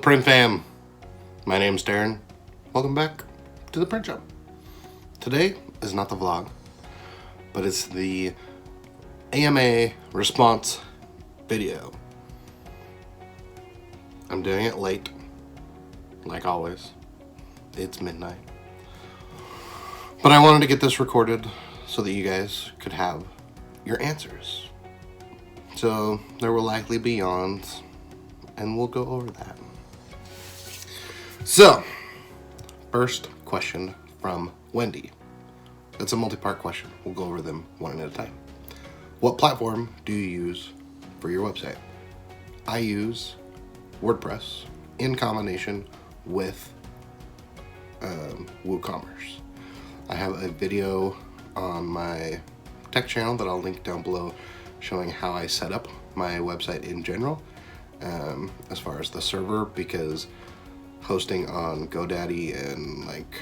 print fam? My name's Darren. Welcome back to the print shop. Today is not the vlog, but it's the AMA response video. I'm doing it late, like always. It's midnight. But I wanted to get this recorded so that you guys could have your answers. So there will likely be yawns, and we'll go over that. So, first question from Wendy. It's a multi-part question. We'll go over them one at a time. What platform do you use for your website? I use WordPress in combination with WooCommerce. I have a video on my tech channel that I'll link down below showing how I set up my website in general, as far as the server, because hosting on GoDaddy and like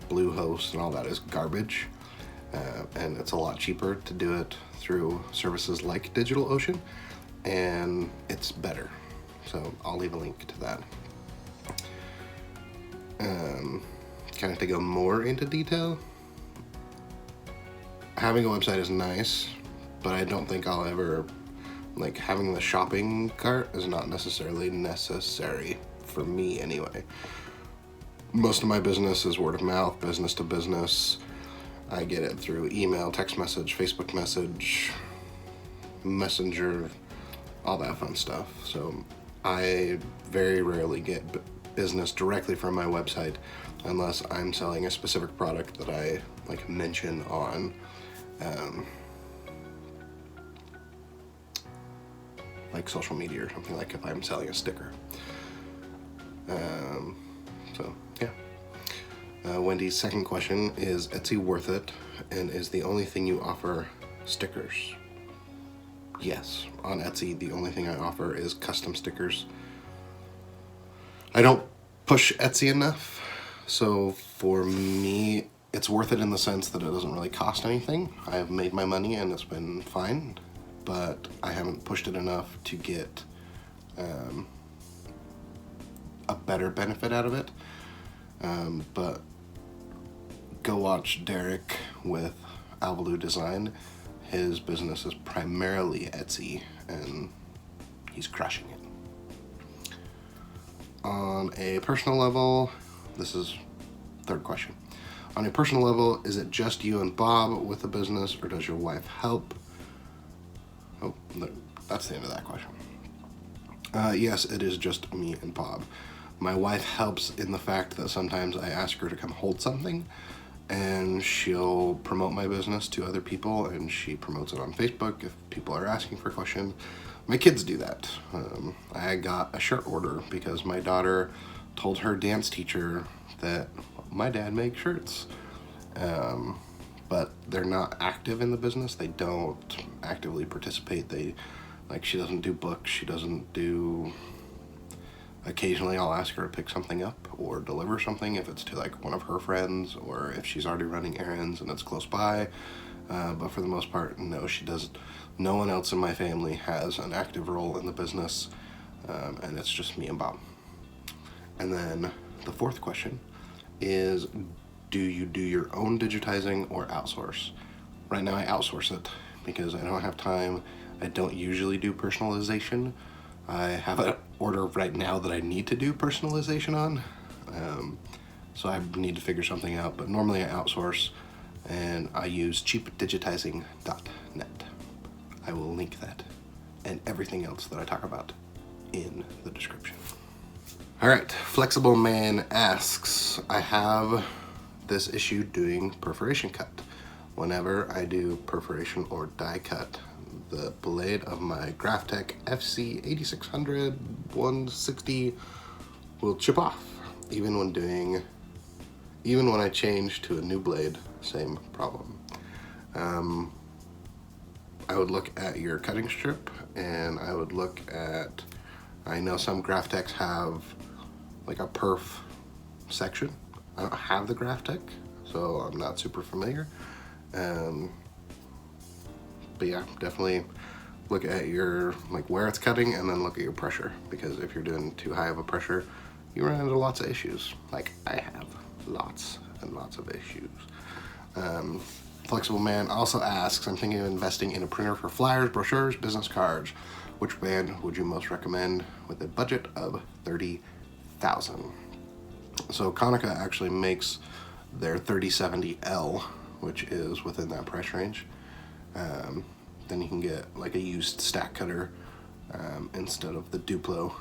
Bluehost and all that is garbage, and it's a lot cheaper to do it through services like DigitalOcean, and it's better. So I'll leave a link to that. Kind of to go more into detail, having a website is nice, but I don't think I'll ever, like, having the shopping cart is not necessarily necessary for me anyway. Most of my business is word of mouth, business to business. I get it through email, text message, Facebook message, Messenger, all that fun stuff. So I very rarely get business directly from my website unless I'm selling a specific product that I like mention on like social media or something, like if I'm selling a sticker. So yeah. Wendy's second question is Etsy worth it, and is the only thing you offer stickers? Yes, on Etsy the only thing I offer is custom stickers. I don't push Etsy enough, so for me it's worth it in the sense that it doesn't really cost anything. I have made my money and it's been fine, but I haven't pushed it enough to get a better benefit out of it. But go watch Derek with Alvalu Design. His business is primarily Etsy, and he's crushing it. On a personal level, this is third question. On a personal level, is it just you and Bob with the business, or does your wife help? Oh, that's the end of that question. Yes, it is just me and Bob. My wife helps in the fact that sometimes I ask her to come hold something, and she'll promote my business to other people, and she promotes it on Facebook if people are asking for questions. My kids do that. I got a shirt order because my daughter told her dance teacher that my dad makes shirts. But they're not active in the business. They don't actively participate. She doesn't do books. She doesn't do... Occasionally I'll ask her to pick something up or deliver something if it's to like one of her friends, or if she's already running errands and it's close by. But for the most part, no, she doesn't. No one else in my family has an active role in the business, and it's just me and Bob. And then the fourth question is, do you do your own digitizing or outsource? Right now I outsource it because I don't have time. I don't usually do personalization. I have an order right now that I need to do personalization on, so I need to figure something out, but normally I outsource, and I use cheapdigitizing.net. I will link that and everything else that I talk about in the description. Alright, Flexible Man asks, I have this issue doing perforation cut. Whenever I do perforation or die cut, the blade of my Graphtec FC 8600 160 will chip off. Even when I change to a new blade, same problem. I would look at your cutting strip, and I would look at, I know some Graphtecs have like a perf section. I don't have the Graphtec, so I'm not super familiar. But yeah, definitely look at your, like where it's cutting, and then look at your pressure, because if you're doing too high of a pressure, you run into lots of issues. Like I have lots and lots of issues. Flexible Man also asks, I'm thinking of investing in a printer for flyers, brochures, business cards. Which brand would you most recommend with a budget of $30,000? So Konica actually makes their 3070L, which is within that price range. Then you can get like a used stack cutter instead of the Duplo.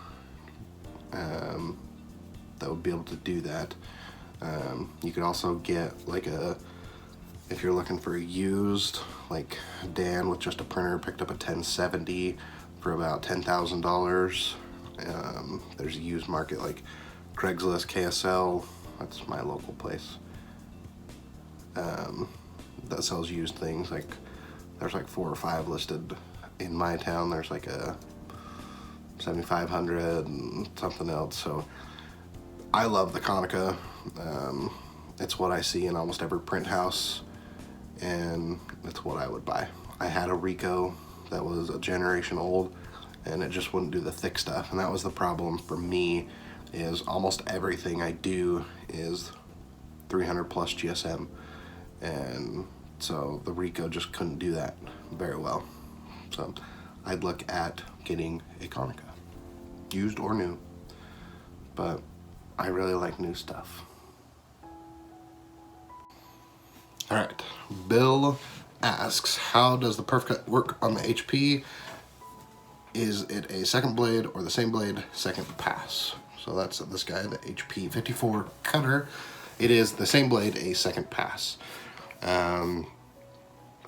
That would be able to do that. You could also get like if you're looking for a used, like Dan with just a printer picked up a 1070 for about $10,000. There's a used market like Craigslist, KSL, that's my local place. That sells used things. Like there's like 4 or 5 listed in my town. There's like a 7,500 and something else. So I love the Konica. It's what I see in almost every print house, and it's what I would buy. I had a Ricoh that was a generation old, and it just wouldn't do the thick stuff, and that was the problem for me, is almost everything I do is 300 plus GSM, and so the Ricoh just couldn't do that very well. So I'd look at getting a Konica, used or new, but I really like new stuff. All right, Bill asks, how does the Perf Cut work on the HP? Is it a second blade or the same blade, second pass? So that's this guy, the HP 54 cutter. It is the same blade, a second pass.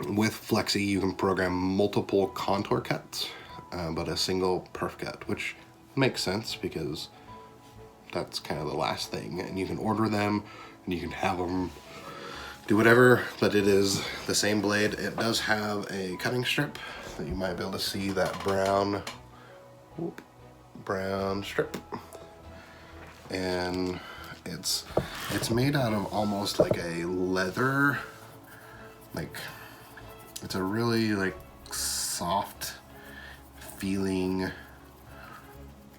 With Flexi, you can program multiple contour cuts, but a single Perf Cut, which makes sense because that's kind of the last thing. And you can order them, and you can have them do whatever, but it is the same blade. It does have a cutting strip that you might be able to see, that brown strip. And it's made out of almost like a leather, like it's a really like soft feeling,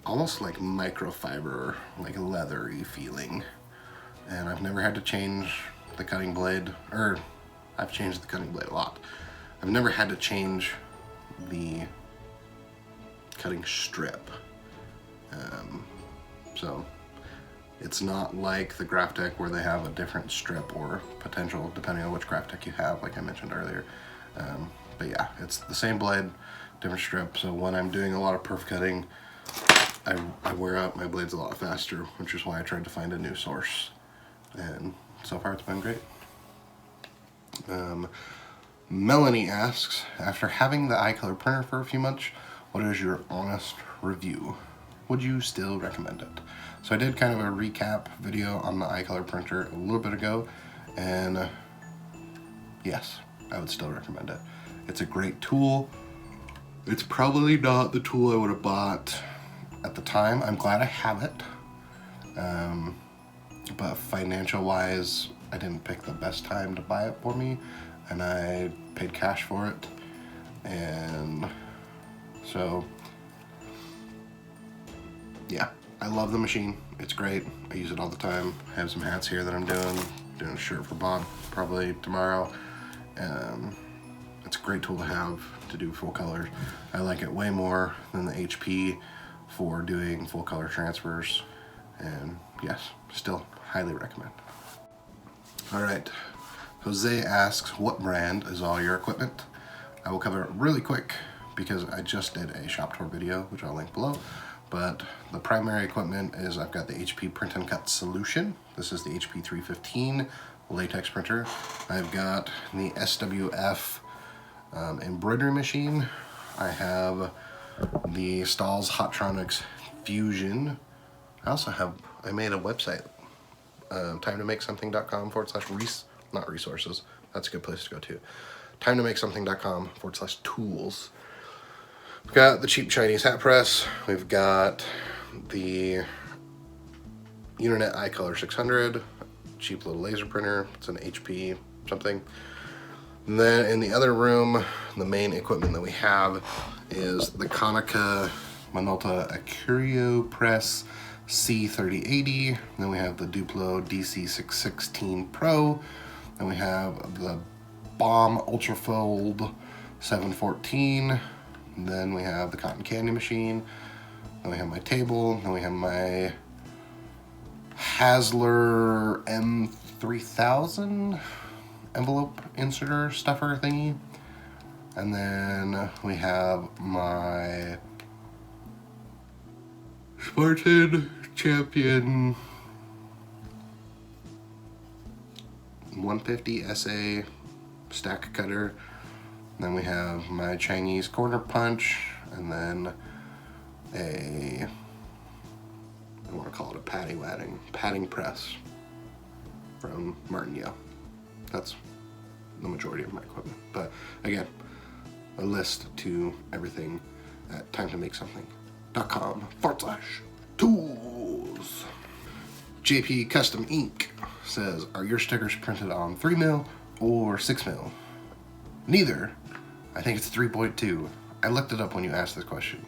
almost like microfiber, like a leathery feeling. And I've never had to change the cutting blade, or I've changed the cutting blade a lot. I've never had to change the cutting strip. So it's not like the Graphtec where they have a different strip or potential depending on which Graphtec you have, like I mentioned earlier. But yeah, it's the same blade, different strip. So when I'm doing a lot of perf cutting, I wear out my blades a lot faster, which is why I tried to find a new source. And so far it's been great. Melanie asks, after having the iColor printer for a few months, what is your honest review? Would you still recommend it? So I did kind of a recap video on the iColor printer a little bit ago, and yes, I would still recommend it. It's a great tool. It's probably not the tool I would have bought at the time. I'm glad I have it. But financial wise, I didn't pick the best time to buy it for me, and I paid cash for it. And so yeah, I love the machine. It's great. I use it all the time. I have some hats here that I'm doing a shirt for Bob probably tomorrow. It's a great tool to have to do full colors. I like it way more than the HP for doing full color transfers. And yes, still highly recommend. All right, Jose asks, what brand is all your equipment? I will cover it really quick because I just did a shop tour video, which I'll link below. But the primary equipment is I've got the HP Print and Cut Solution. This is the HP 315 latex printer. I've got the SWF embroidery machine. I have the Stahl's Hottronics Fusion. I made a website, timetomake-something.com/resources. Not resources, that's a good place to go to. timetomake-something.com/tools. We've got the cheap Chinese hat press. We've got the Uninet iColor 600, cheap little laser printer. It's an HP something. And then in the other room, the main equipment that we have is the Konica Minolta Acurio Press C3080. Then we have the Duplo DC616 Pro. Then we have the Bomb Ultrafold 714. And then we have the cotton candy machine. Then we have my table. Then we have my Hassler M3000 envelope inserter stuffer thingy. And then we have my Spartan Champion 150 SA stack cutter. Then we have my Chinese corner punch, and then I want to call it a padding press from Martin Yale. That's the majority of my equipment. But again, a list to everything at timetomakesomething.com/tools. JP Custom Ink says, are your stickers printed on 3mm or 6mm? Neither. I think it's 3.2. I looked it up when you asked this question.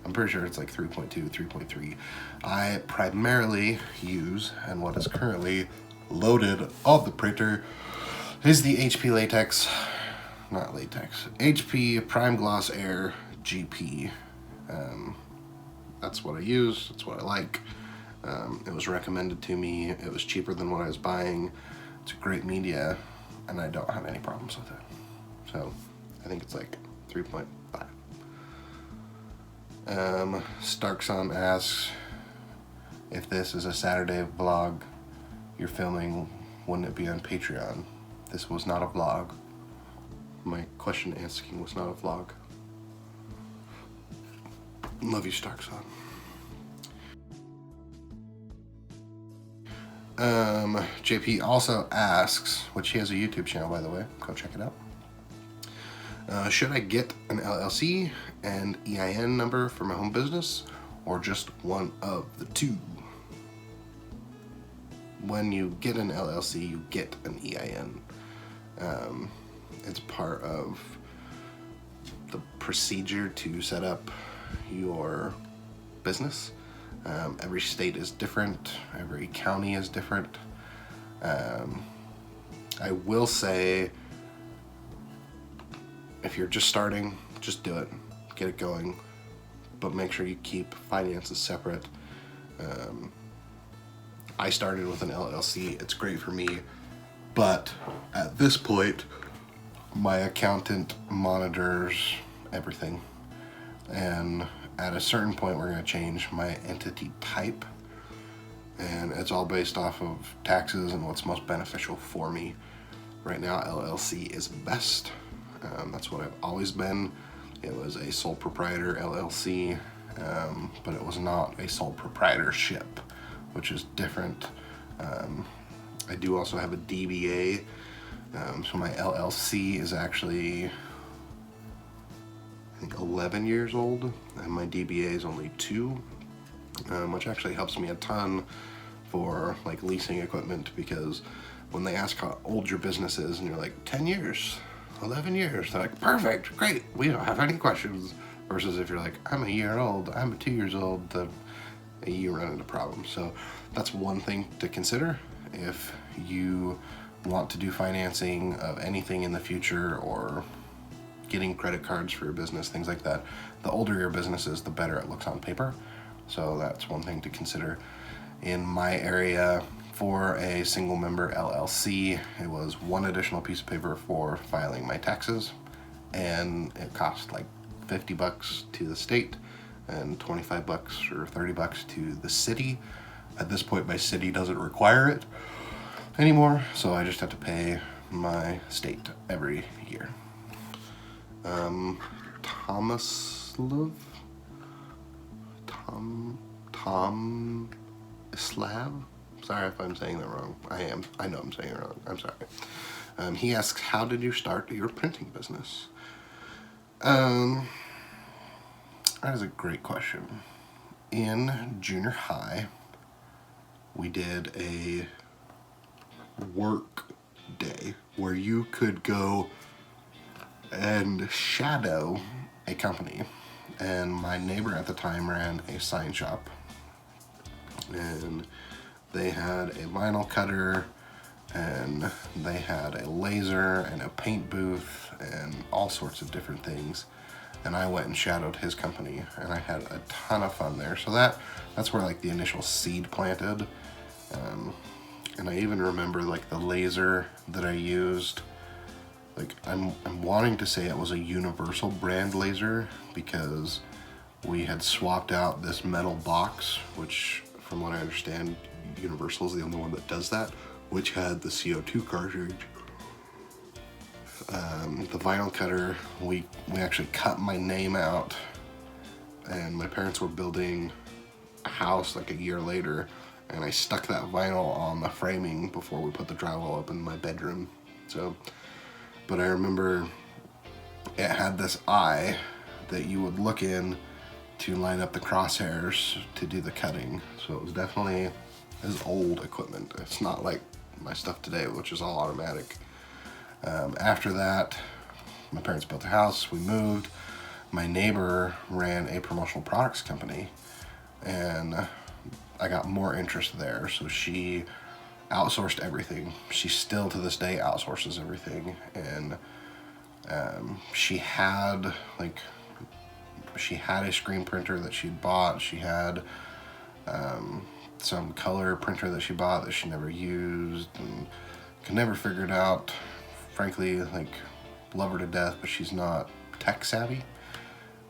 I'm pretty sure it's like 3.2, 3.3. I primarily use, and what is currently loaded on the printer, is the HP Prime Gloss Air GP. That's what I use, that's what I like. It was recommended to me, it was cheaper than what I was buying. It's a great media, and I don't have any problems with it. So, I think it's like 3.5. Starkson asks, if this is a Saturday vlog you're filming, wouldn't it be on Patreon? This was not a vlog. My question asking was not a vlog. Love you, Starkson. JP also asks, which he has a YouTube channel, by the way, go check it out. Should I get an LLC and EIN number for my home business, or just one of the two? When you get an LLC, you get an EIN. It's part of the procedure to set up your business. Every state is different, every county is different. I will say, if you're just starting, just do it, get it going, but make sure you keep finances separate. I started with an LLC, it's great for me, but at this point, my accountant monitors everything. And at a certain point, we're gonna change my entity type, and it's all based off of taxes and what's most beneficial for me. Right now, LLC is best. That's what I've always been. It was a sole proprietor LLC, but it was not a sole proprietorship, which is different. I do also have a DBA, so my LLC is actually, I think, 11 years old, and my DBA is only 2, which actually helps me a ton for like leasing equipment, because when they ask how old your business is and you're like 10 years, 11 years, they're like, perfect, great, we don't have any questions. Versus if you're like, I'm a year old, I'm 2 years old, you run into problems. So that's one thing to consider if you want to do financing of anything in the future, or getting credit cards for your business, things like that. The older your business is, the better it looks on paper. So that's one thing to consider. In my area, for a single member LLC, it was one additional piece of paper for filing my taxes, and it cost like $50 to the state and $25 or $30 to the city. At this point, my city doesn't require it anymore, so I just have to pay my state every year. Tom Slav? Sorry if I'm saying that wrong. I know I'm saying it wrong. I'm sorry. He asks, how did you start your printing business? That is a great question. In junior high, we did a work day where you could go and shadow a company. And my neighbor at the time ran a sign shop, and they had a vinyl cutter, and they had a laser and a paint booth and all sorts of different things. And I went and shadowed his company, and I had a ton of fun there. So that's where like the initial seed planted. And I even remember like the laser that I used. Like I'm wanting to say it was a Universal brand laser, because we had swapped out this metal box, which from what I understand, Universal is the only one that does that, which had the CO2 cartridge. The vinyl cutter, we actually cut my name out, and my parents were building a house like a year later, and I stuck that vinyl on the framing before we put the drywall up in my bedroom. So, but I remember it had this eye that you would look in to line up the crosshairs to do the cutting. So it was definitely, this old equipment. It's not like my stuff today, which is all automatic. After that, my parents built a house, we moved. My neighbor ran a promotional products company, and I got more interest there. So she outsourced everything. She still to this day outsources everything. And she had a screen printer that she'd bought. She had some color printer that she bought that she never used, and could never figure it out. Frankly, like, love her to death, but she's not tech savvy.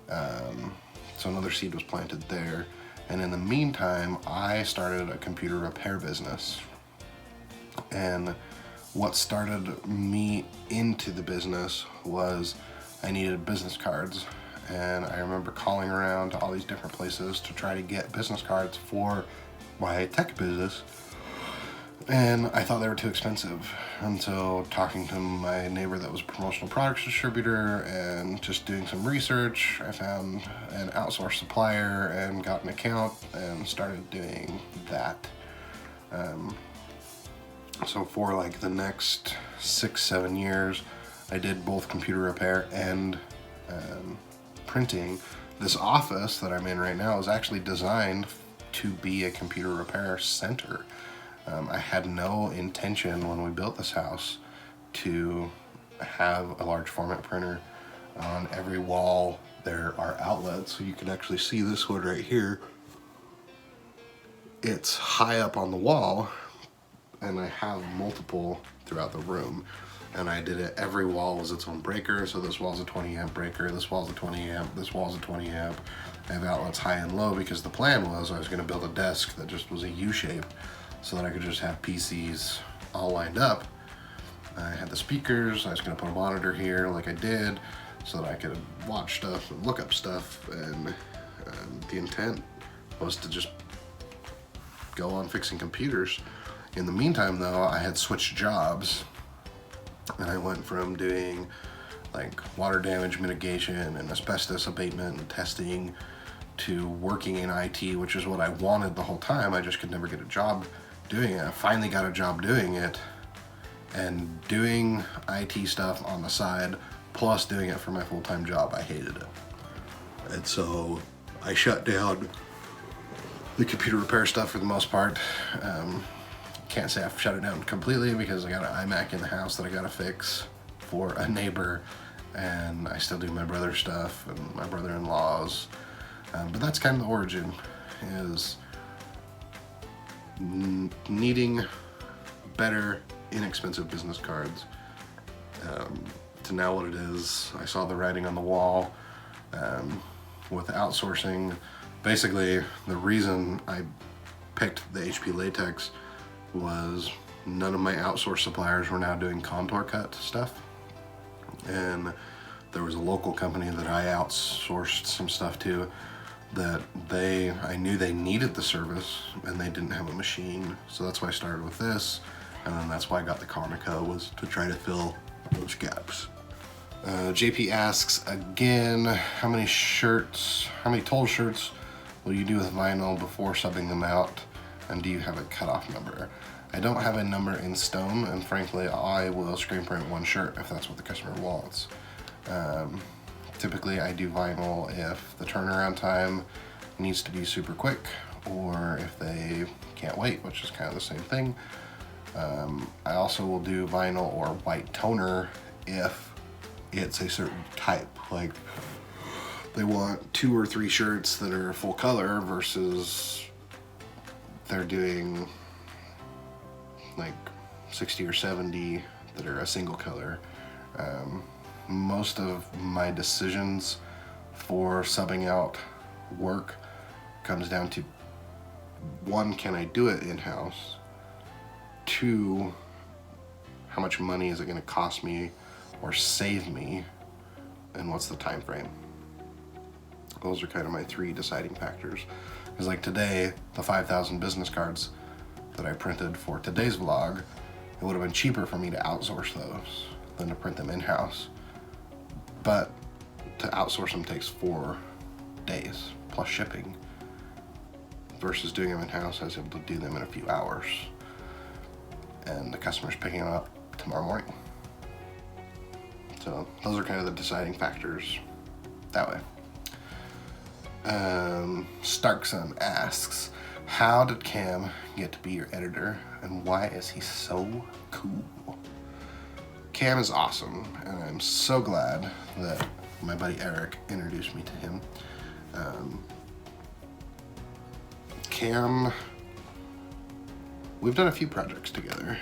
So another seed was planted there. And in the meantime, I started a computer repair business. And what started me into the business was I needed business cards. And I remember calling around to all these different places to try to get business cards for my tech business. And I thought they were too expensive. And so talking to my neighbor that was a promotional products distributor and just doing some research, I found an outsource supplier and got an account and started doing that. So for like the next 6-7 years, I did both computer repair and printing. This office that I'm in right now is actually designed to be a computer repair center. I had no intention when we built this house to have a large format printer. On every wall there are outlets, so you can actually see this one right here. It's high up on the wall, and I have multiple throughout the room. And I did it, every wall was its own breaker, so this wall's a 20 amp breaker, this wall's a 20 amp, this wall's a 20 amp. I have outlets high and low because the plan was I was gonna build a desk that just was a U shape so that I could just have PCs all lined up. I had the speakers, I was gonna put a monitor here like I did so that I could watch stuff and look up stuff, and the intent was to just go on fixing computers. In the meantime though, I had switched jobs, and I went from doing like water damage mitigation and asbestos abatement and testing to working in IT, which is what I wanted the whole time. I just could never get a job doing it. I finally got a job doing it, and doing IT stuff on the side plus doing it for my full-time job, I hated it. And so I shut down the computer repair stuff for the most part. Can't say I've shut it down completely because I got an iMac in the house that I gotta fix for a neighbor, and I still do my brother's stuff and my brother-in-law's. But that's kind of the origin, is needing better, inexpensive business cards to now what it is. I saw the writing on the wall with outsourcing. Basically, the reason I picked the HP latex was none of my outsource suppliers were now doing contour cut stuff, and there was a local company that I outsourced some stuff to that I knew they needed the service and they didn't have a machine, so that's why I started with this, and then that's why I got the Conoco, was to try to fill those gaps. JP asks again, how many toll shirts will you do with vinyl before subbing them out, and do you have a cutoff number? I don't have a number in stone, and frankly, I will screen print one shirt if that's what the customer wants. Typically I do vinyl if the turnaround time needs to be super quick, or if they can't wait, which is kind of the same thing. I also will do vinyl or white toner if it's a certain type, like they want 2 or 3 shirts that are full color versus they're doing like 60 or 70 that are a single color. Most of my decisions for subbing out work comes down to, 1, can I do it in-house? 2, how much money is it going to cost me or save me, and what's the time frame? Those are kind of my 3 deciding factors. Because like today, the 5,000 business cards that I printed for today's vlog, it would have been cheaper for me to outsource those than to print them in-house. But to outsource them takes 4 days plus shipping, versus doing them in-house. I was able to do them in a few hours, and the customer's picking them up tomorrow morning. So those are kind of the deciding factors that way. Starkson asks, how did Cam get to be your editor, and why is he so cool? Cam is awesome, and I'm so glad that my buddy Eric introduced me to him. Cam, we've done a few projects together,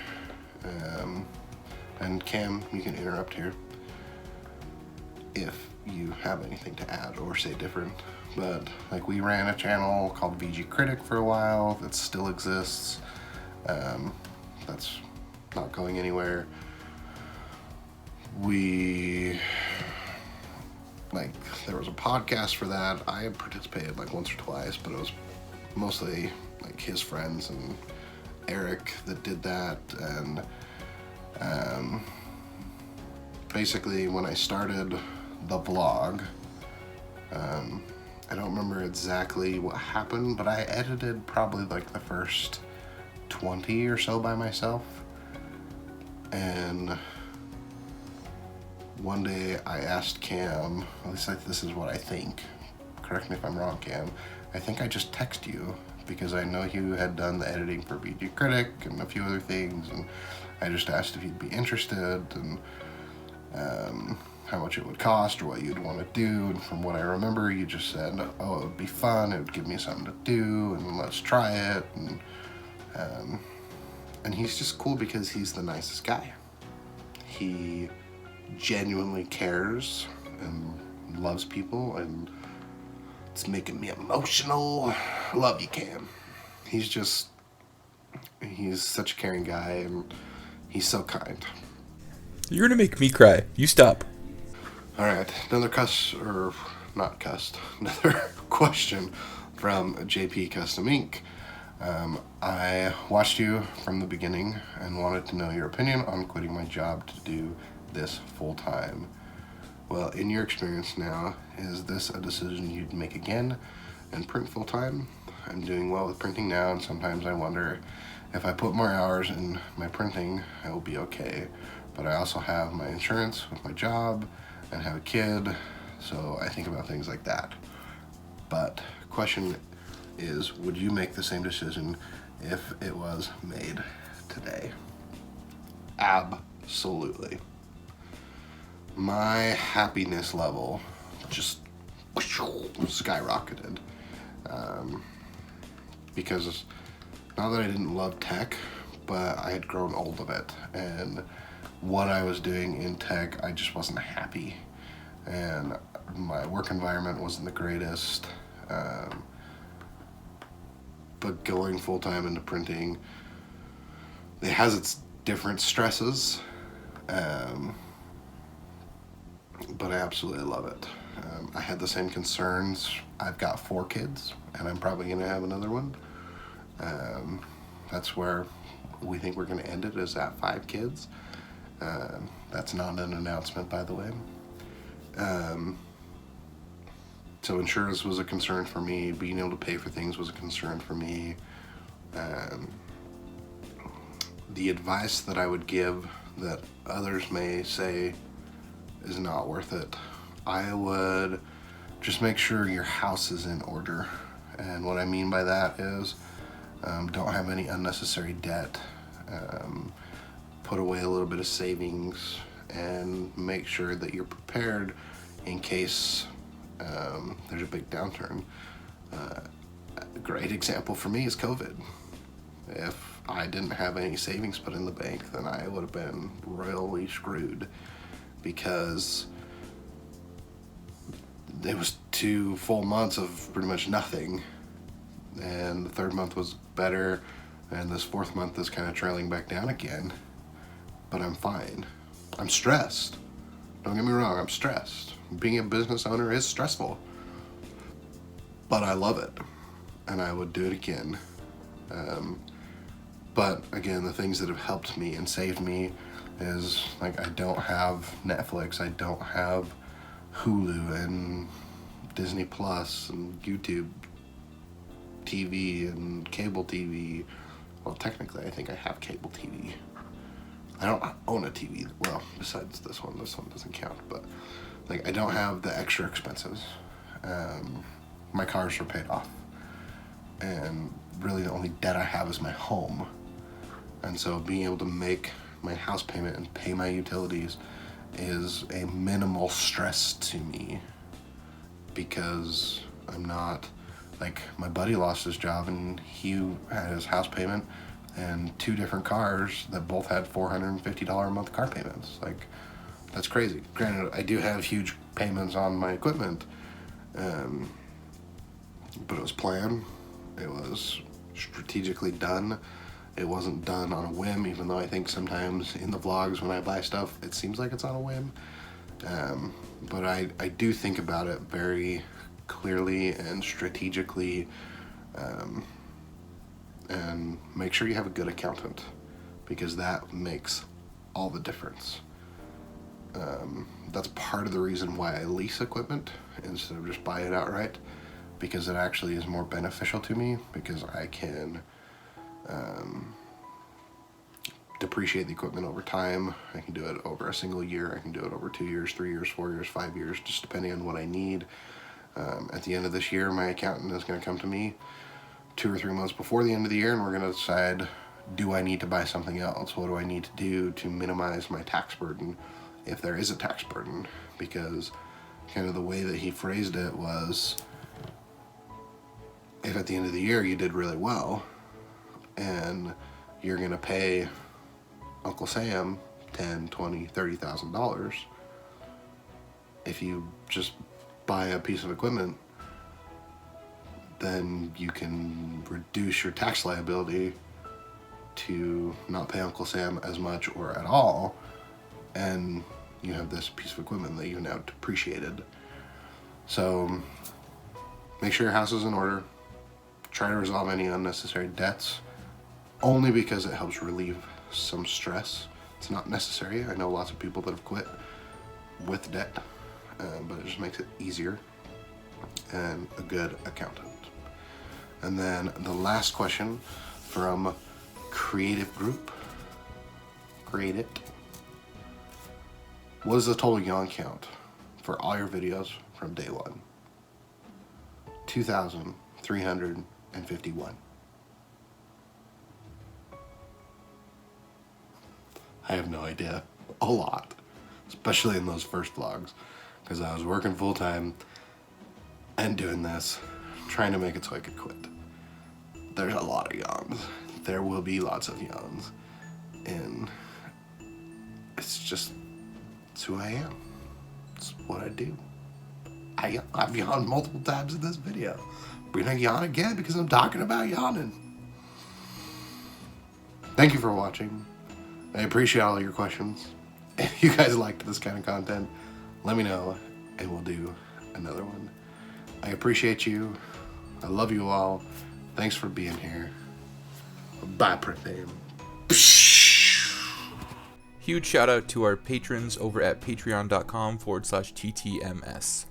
and Cam, you can interrupt here if you have anything to add or say different. But like, we ran a channel called VG Critic for a while that still exists. That's not going anywhere. There was a podcast for that. I had participated like once or twice, but it was mostly like his friends and Eric that did that. And basically when I started the vlog, I don't remember exactly what happened, but I edited probably like the first 20 or so by myself. And one day I asked Cam, at least this is what I think, correct me if I'm wrong, Cam, I think I just texted you because I know you had done the editing for VG Critic and a few other things, and I just asked if you'd be interested, and how much it would cost or what you'd want to do. And from what I remember, you just said, oh, it would be fun, it would give me something to do, and let's try it. And he's just cool because he's the nicest guy. He genuinely cares and loves people, and it's making me emotional. Love you, Cam. He's such a caring guy, and he's so kind. You're gonna make me cry. You stop. All right, another question from JP Custom Inc. I watched you from the beginning and wanted to know your opinion on quitting my job to do this full time. Well, in your experience now, is this a decision you'd make again and print full time? I'm doing well with printing now, and sometimes I wonder if I put more hours in my printing, I will be okay. But I also have my insurance with my job and have a kid, so I think about things like that. But question is, would you make the same decision if it was made today? Absolutely. My happiness level just skyrocketed, because not that I didn't love tech, but I had grown old of it, and what I was doing in tech, I just wasn't happy, and my work environment wasn't the greatest. But going full-time into printing, it has its different stresses, but I absolutely love it. I had the same concerns. I've got 4 kids, and I'm probably going to have another one. That's where we think we're going to end it, is at 5 kids. That's not an announcement, by the way. So insurance was a concern for me. Being able to pay for things was a concern for me. The advice that I would give that others may say is not worth it. I would just make sure your house is in order. And what I mean by that is don't have any unnecessary debt. Put away a little bit of savings and make sure that you're prepared in case there's a big downturn. A great example for me is COVID. If I didn't have any savings put in the bank, then I would have been royally screwed, because it was 2 full months of pretty much nothing, and the third month was better, and this fourth month is kind of trailing back down again, but I'm fine. I'm stressed. Don't get me wrong, I'm stressed. Being a business owner is stressful, but I love it, and I would do it again. But again, the things that have helped me and saved me is, like, I don't have Netflix, I don't have Hulu and Disney Plus and YouTube TV and cable TV. Well, technically I think I have cable TV. I don't own a TV, well, besides this one doesn't count, but like, I don't have the extra expenses. My cars are paid off, and really the only debt I have is my home. And so being able to make my house payment and pay my utilities is a minimal stress to me, because I'm not, like, my buddy lost his job and he had his house payment and 2 different cars that both had $450 a month car payments. Like, that's crazy. Granted, I do have huge payments on my equipment, but it was planned. It was strategically done. It wasn't done on a whim, even though I think sometimes in the vlogs when I buy stuff, it seems like it's on a whim. But I do think about it very clearly and strategically, and make sure you have a good accountant, because that makes all the difference. That's part of the reason why I lease equipment instead of just buy it outright, because it actually is more beneficial to me, because I can depreciate the equipment over time. I can do it over a single year. I can do it over 2 years, 3 years, 4 years, 5 years, just depending on what I need. At the end of this year, my accountant is going to come to me 2 or 3 months before the end of the year, and we're going to decide, do I need to buy something else? What do I need to do to minimize my tax burden, if there is a tax burden? Because kind of the way that he phrased it was, if at the end of the year you did really well, and you're going to pay Uncle Sam $10,000, $20,000, $30,000, if you just buy a piece of equipment, then you can reduce your tax liability to not pay Uncle Sam as much or at all, and you have this piece of equipment that you've now depreciated. So make sure your house is in order. Try to resolve any unnecessary debts, only because it helps relieve some stress. It's not necessary. I know lots of people that have quit with debt, but it just makes it easier, and a good accountant. And then the last question from Creative Group. Create it. What is the total yawn count for all your videos from day one? 2,351. I have no idea. A lot. Especially in those first vlogs, because I was working full time and doing this, trying to make it so I could quit. There's a lot of yawns. There will be lots of yawns. And it's who I am. It's what I do. I've yawned multiple times in this video. We're gonna yawn again because I'm talking about yawning. Thank you for watching. I appreciate all your questions. If you guys liked this kind of content, let me know and we'll do another one. I appreciate you. I love you all. Thanks for being here. Bye, Print Name. Huge shout out to our patrons over at patreon.com/TTMS.